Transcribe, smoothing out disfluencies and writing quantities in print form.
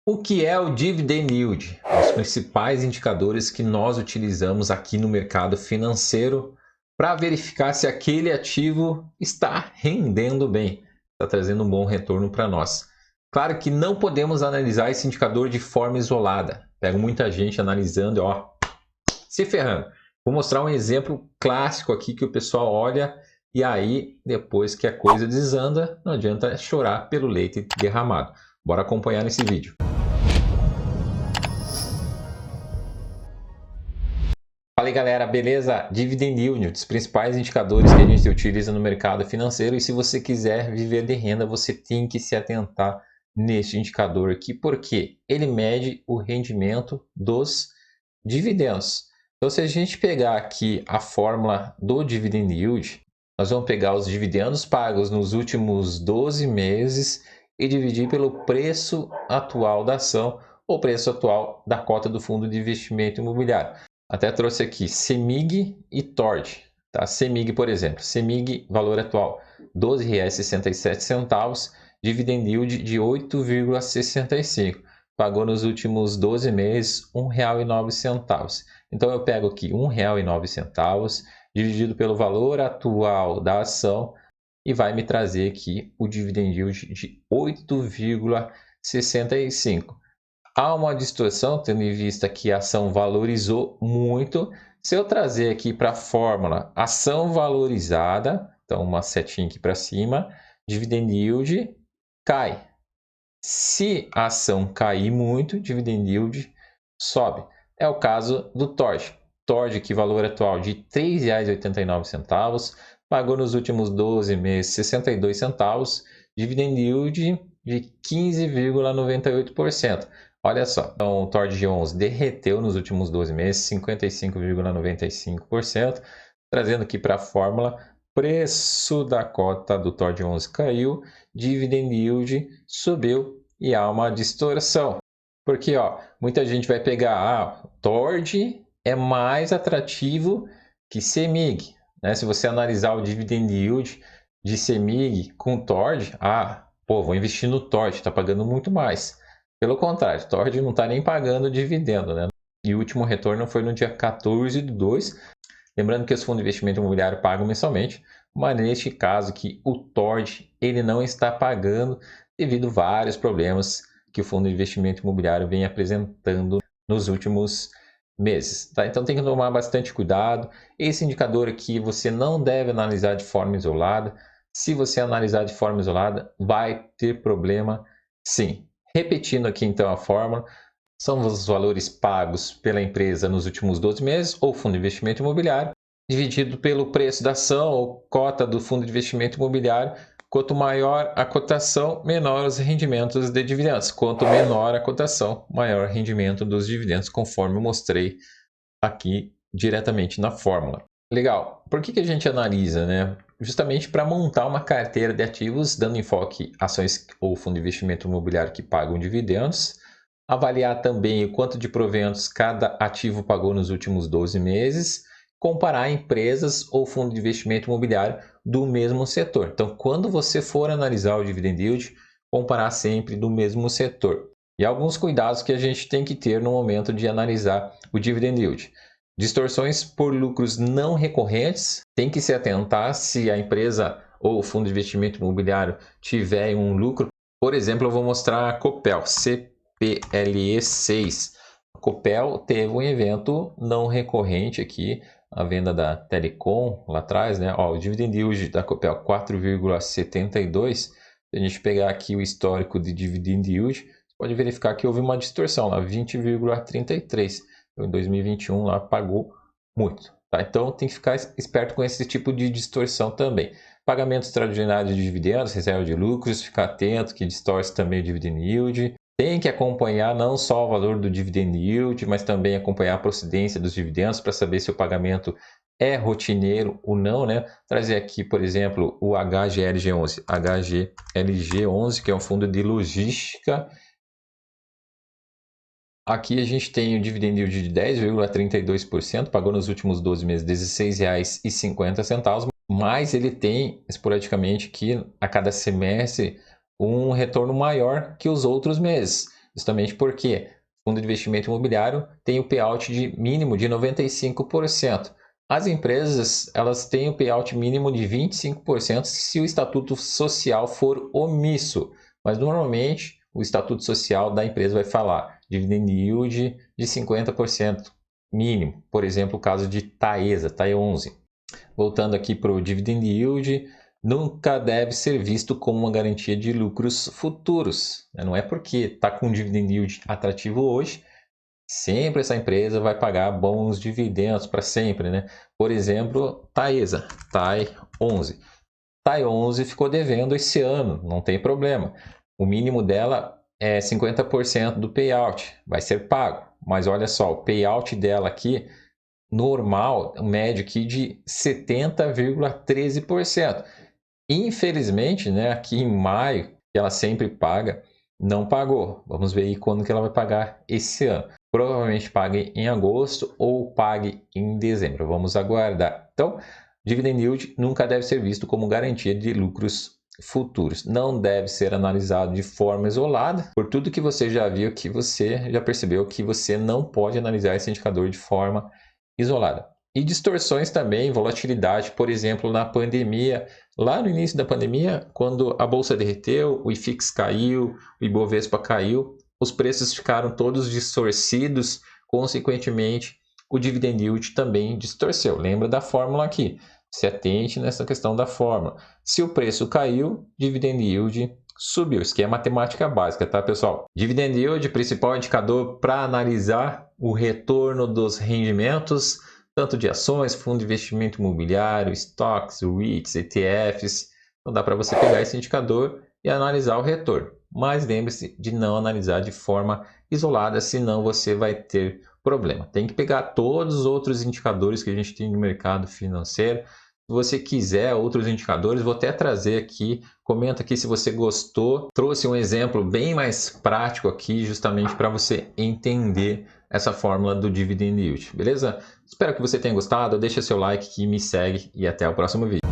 O que é o Dividend Yield? Os principais indicadores que nós utilizamos aqui no mercado financeiro para verificar se aquele ativo está rendendo bem, está trazendo um bom retorno para nós. Claro que não podemos analisar esse indicador de forma isolada. Pego muita gente analisando e se ferrando. Vou mostrar um exemplo clássico aqui que o pessoal olha e aí depois que a coisa desanda, não adianta chorar pelo leite derramado. Bora acompanhar nesse vídeo. Fala aí galera, beleza? Dividend Yield, um dos principais indicadores que a gente utiliza no mercado financeiro, e se você quiser viver de renda, você tem que se atentar neste indicador aqui, porque ele mede o rendimento dos dividendos. Então, se a gente pegar aqui a fórmula do Dividend Yield, nós vamos pegar os dividendos pagos nos últimos 12 meses e dividir pelo preço atual da ação, ou preço atual da cota do fundo de investimento imobiliário. Até trouxe aqui CEMIG e TORD. Tá? CEMIG, por exemplo. CEMIG, valor atual R$ 12,67, dividend yield de 8,65. Pagou nos últimos 12 meses R$ 1,09. Então eu pego aqui R$ 1,09 dividido pelo valor atual da ação e vai me trazer aqui o dividend yield de 8,65. Há uma distorção, tendo em vista que a ação valorizou muito. Se eu trazer aqui para a fórmula ação valorizada, então uma setinha aqui para cima, dividend yield cai. Se a ação cair muito, dividend yield sobe. É o caso do TORD. TORD, que valor atual de R$ 3,89, pagou nos últimos 12 meses 62 centavos, dividend yield de 15,98%. Olha só, então o TORD 11 derreteu nos últimos 12 meses 55,95%, trazendo aqui para a fórmula, preço da cota do TORD 11 caiu, dividend yield subiu e há uma distorção. Porque muita gente vai pegar, TORD é mais atrativo que CEMIG. Né? Se você analisar o dividend yield de CEMIG com TORD, vou investir no TORD, está pagando muito mais. Pelo contrário, TORD não está nem pagando dividendo, né? E o último retorno foi no dia 14/2. Lembrando que os fundos de investimento imobiliário pagam mensalmente, mas neste caso que o TORD ele não está pagando devido a vários problemas que o fundo de investimento imobiliário vem apresentando nos últimos meses. Tá? Então tem que tomar bastante cuidado. Esse indicador aqui você não deve analisar de forma isolada. Se você analisar de forma isolada, vai ter problema sim. Repetindo aqui então a fórmula, são os valores pagos pela empresa nos últimos 12 meses ou fundo de investimento imobiliário, dividido pelo preço da ação ou cota do fundo de investimento imobiliário. Quanto maior a cotação, menor os rendimentos de dividendos. Quanto menor a cotação, maior o rendimento dos dividendos, conforme eu mostrei aqui diretamente na fórmula. Legal. Por que a gente analisa, né? Justamente para montar uma carteira de ativos, dando enfoque ações ou fundo de investimento imobiliário que pagam dividendos. Avaliar também o quanto de proventos cada ativo pagou nos últimos 12 meses. Comparar empresas ou fundo de investimento imobiliário do mesmo setor. Então, quando você for analisar o dividend yield, comparar sempre do mesmo setor. E alguns cuidados que a gente tem que ter no momento de analisar o dividend yield. Distorções por lucros não recorrentes, tem que se atentar se a empresa ou o fundo de investimento imobiliário tiver um lucro. Por exemplo, eu vou mostrar a Copel, CPLE6. A Copel teve um evento não recorrente aqui, a venda da Telecom lá atrás, né? O dividend yield da Copel 4,72. Se a gente pegar aqui o histórico de dividend yield, você pode verificar que houve uma distorção lá, 20,33. Então, em 2021 lá pagou muito. Tá? Então tem que ficar esperto com esse tipo de distorção também. Pagamentos extraordinários de dividendos, reserva de lucros, ficar atento que distorce também o dividend yield. Tem que acompanhar não só o valor do dividend yield, mas também acompanhar a procedência dos dividendos para saber se o pagamento é rotineiro ou não, né? Trazer aqui, por exemplo, o HGLG11. HGLG11, que é um fundo de logística. Aqui a gente tem o dividend yield de 10,32%, pagou nos últimos 12 meses R$ 16,50, mas ele tem esporadicamente que a cada semestre um retorno maior que os outros meses. justamente porque o fundo de investimento imobiliário tem o payout mínimo de 95%. As empresas, elas têm o payout mínimo de 25% se o estatuto social for omisso, mas normalmente o estatuto social da empresa vai falar dividend yield de 50% mínimo, por exemplo, o caso de Taesa, TAE11. Voltando aqui para o dividend yield, nunca deve ser visto como uma garantia de lucros futuros. Não é porque está com um dividend yield atrativo hoje, sempre essa empresa vai pagar bons dividendos para sempre, né? Por exemplo, Taesa, TAE11. TAE11 ficou devendo esse ano, não tem problema. O mínimo dela é 50% do payout, vai ser pago. Mas olha só, o payout dela aqui, normal, médio aqui de 70,13%. Infelizmente, né, aqui em maio, que ela sempre paga, não pagou. Vamos ver aí quando que ela vai pagar esse ano. Provavelmente pague em agosto ou pague em dezembro. Vamos aguardar. Então, dividend yield nunca deve ser visto como garantia de lucros futuros. Não deve ser analisado de forma isolada. Por tudo que você já viu, que você já percebeu que você não pode analisar esse indicador de forma isolada. E distorções também, volatilidade, por exemplo, na pandemia. Lá no início da pandemia, quando a bolsa derreteu, o IFIX caiu, o Ibovespa caiu, os preços ficaram todos distorcidos, consequentemente, o dividend yield também distorceu. Lembra da fórmula aqui? Se atente nessa questão da fórmula. Se o preço caiu, dividend yield subiu. Isso aqui é matemática básica, tá, pessoal? Dividend yield, principal indicador para analisar o retorno dos rendimentos, tanto de ações, fundo de investimento imobiliário, stocks, REITs, ETFs. Então dá para você pegar esse indicador e analisar o retorno. Mas lembre-se de não analisar de forma isolada, senão você vai ter problema. Tem que pegar todos os outros indicadores que a gente tem no mercado financeiro. Se você quiser outros indicadores, vou até trazer aqui. Comenta aqui se você gostou. Trouxe um exemplo bem mais prático aqui, justamente para você entender essa fórmula do dividend yield, beleza? Espero que você tenha gostado. Deixa seu like aqui, me segue e até o próximo vídeo.